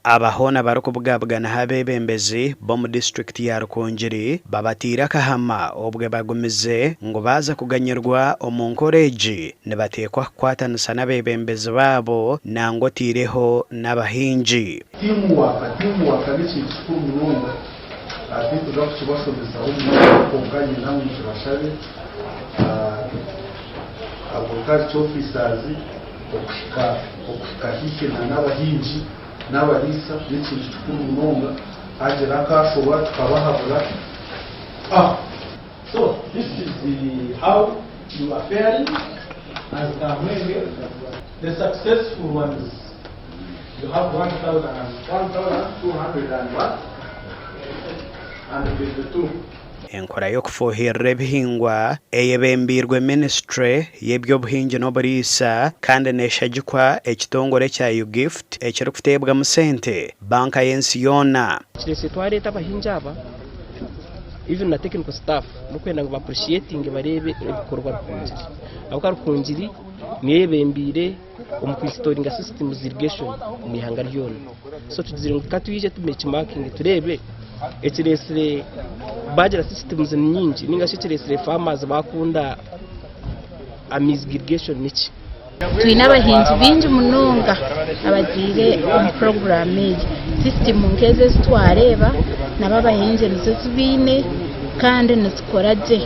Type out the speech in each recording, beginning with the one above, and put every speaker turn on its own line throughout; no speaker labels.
abahona barukubwabwana habebembezi bo mu district ya Rukungiri babatira kahama obwe bagumize ngo baza kuganyirwa omunkoreji nibatekwa kwatanisa n'abebembezi babo nango tireho n'abahinji
timu wakanichi kikuru mulungu ati tuza kukibasomesa okunganye namwe kibashabe agriculture officers okushika hike n'abahinji n'abarisa n'ikintu kikuru mulungu agera akashobora tukabahabura. So this is how you are faring as Kamwenge. The successful ones, you have 1,252.
enkora yo kufuhirira ebihingwa eyebembirwe ministry y'ebyobuhingi n'oburisa kandi neshagikwa ekitongore kya UGift ekiri kuteebwa mu sente banka y'ensi yona.
Kirese twareta abahingi aba even na technical staff mukwenda ngo appreciating barebe ibikorwa Rukungiri abo Rukungiri niyebembire omukwistoringa systems irrigation mu ihanga ryona. So tugizire ngo katuyije tumechi marking turebe ekiresire bagira systems nyingi ninga kiresire farmers bakunda irrigation niki
twina abahinzi bingi munonga abagiire omu program eyi system nkeze zitwareba nabo abahinzi nizo zibine kandi nizikora gye.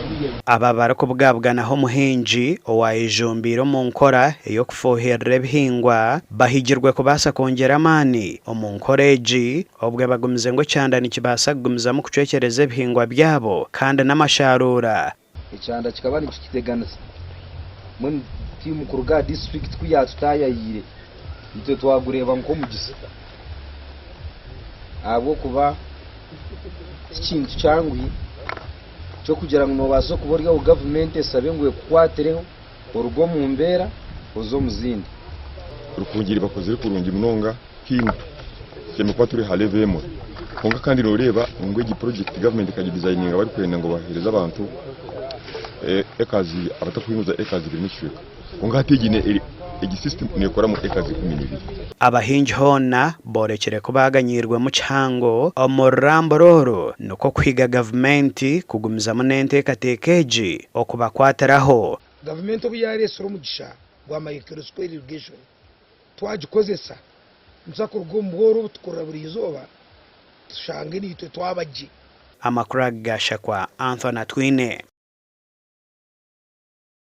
aba barakubwabwanaho muhinji owayijumbira mu nkora eyo kufuhirira ebihingwa bahigirwe kubasa kongera amani omu nkoreji obwe bagumize ngo cyanda nikibasa kugumiza mu kucekereza ebihingwa byabo kandi n'amasharura
icyanda kikaba nikiteganisa mu timu kuruga district kuyatutayayire nitwe twagureba nko mugisa abo kuba ikintu cyangwi cyo kugira ngo bazo kuborya u government esabe ngwe kwatreho urugo mu mbera ozo muzindi
Rukungiri bakoze kurungi munonga kintu cyemekwa turi halevemo konga kandi noreba ngwe gi project government ka designinga bari kwenda ngo bahereza abantu ekazi abatakuyimuza ekazi bimishyuka konga hategine egi system nekora mu ekazi 12.
abahinji hona borekere kubaganyirwe mu cyango omurambororo nuko kwiga government kugumiza munente katekeji okubakwateraho
government obuyaresoro mugisha gwa microscope irrigation twagikozesa nzakurwa mboro tukora buri izoba tushange nitwe twabaji
amakuru gashakwa Anthony Twine.